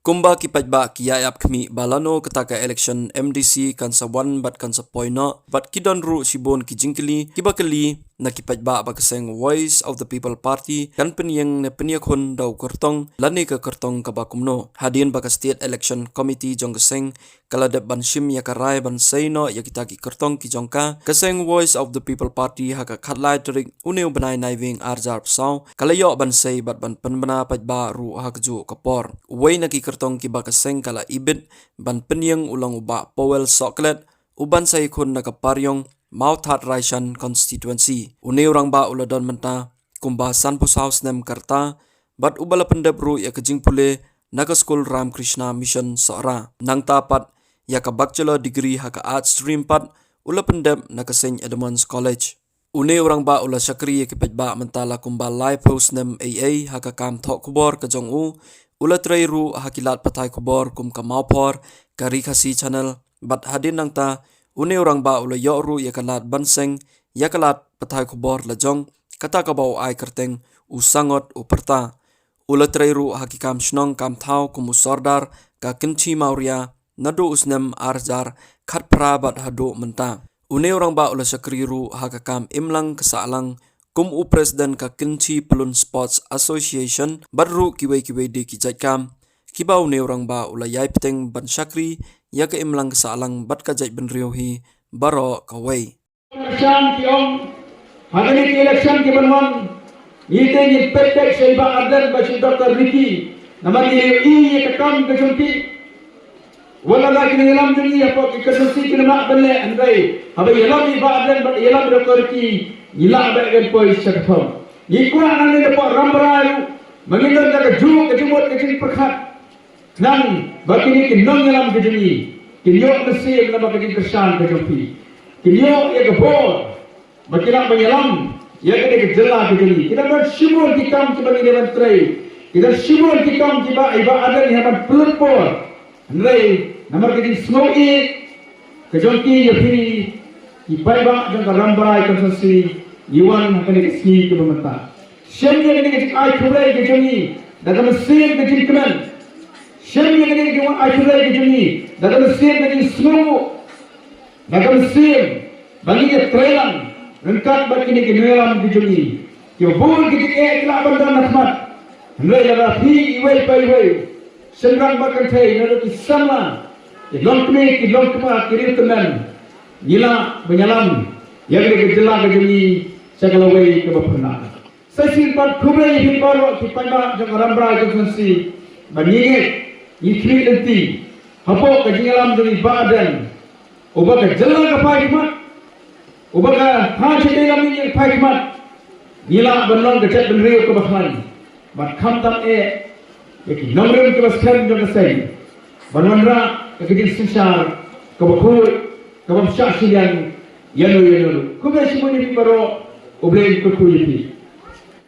Kumba kipajba kiyayap kami balano ketaka election MDC kansa 1 bat kansa poino bat kidon ru sibon kijingkili kibakali na kipajba bakaseng Voice of the People Party kan penyeng ne penyakhon dau kertong lani ke kertong kabakumno hadin baka State Election Committee jong keseng kaladep ban shim ya karai ban seino ya kitaki kertong kijongka keseng Voice of the People Party haka khatlai terik uneu banai naiving arjar psau kalayo ban sei bat ban penbana pajba ru hakju kapor wei na ki kertong kiba keseng kala ibit ban penyeng ulang uba Powell Soklet uban sai khun na kaparyong Mount Hat Raishan constituency une orang ba uladon menta kumba Sanpus House nem karta bat ubala pendep ru ya kejing pule naga school Ram Krishna Mission Sora nang tapat ya ka bachelor degree haka art stream pat ula pendep naga St Edmunds College une orang ba ula syakri ya kipajba mentala kumba live host nem AA haka kam thok kubor ka jong u ula trai ru hakilat patai kubor kum ka maupor ka rikasi channel bat hadin nang ta une orang ba ula yoru ya kalat banseng ya kalat patai kubor lajong kata ka bau ai kerteng usangot uperta ula treiru hakikam shnong kam thau kumu sordar ka kinchi mauria nadu usnem arjar khat prabat hadu menta une orang ba ula sakriru hakakam imlang kesalang kum u president ka kinchi pelun sports association barru kiwei de kijatkam kibau ne orang ba ula yai peteng ban syakri ya ke imlang kesalang bat ka jai benriuhi baro kawai election kiong hagani ki election ki banwan yite ni petek seiba adan ba Dr. Ricky namani i ka kam ka jumti wala la ki nilam juni apo ki kasunsi ki nama banle andai habe yelam i ba adan ba yelam Dr. Ricky ila ba gen poi sakthom ikwa nang ni po rambrayu mangindon ka ju ka jumot ka jin prakhat nang bakini ki nong yelam ka juni kinyo nasi na bakini kersan ka jumti kinyo ya ka bor bakila banyalam ya ke jela begini kita bersyukur kita sebagai menteri kita syukur kita iba ada di hadapan pelopor nilai nomor kita semui kejonti ya firi iba jangka rambai konsensi iwan akan dikasih ke pemerintah syamnya kita ai kurai kejoni dalam mesin kejinkan syamnya kita ai kurai kejoni dalam mesin kejin semua dalam mesin bagi trailan Rengkat bakini ke nelam dijuni. Kyo bul kita ikla bandan nakmat. Nai lara fi iwai pai wai. Senrang bakan thai nara ki sama. Ki long kma kiri teman. Nila menyalam. Yang ke jela ke juni segala wai ke bapana. Sasin pat kubai hi baro ki panda jang rambra ke sensi. Banyinge ikri enti. Hapo ke jingalam juni badan. Oba ke jela ke pai mat. Ubaga haji dalam ini fakimat nila benon kecet benriu ke bahlan bat khamtam yaki nomrem ke baskan jong sei banonra ke kejin sensar ke bakhur ke bamsha silian yanu kubai simuni baro ublei ke kuyiti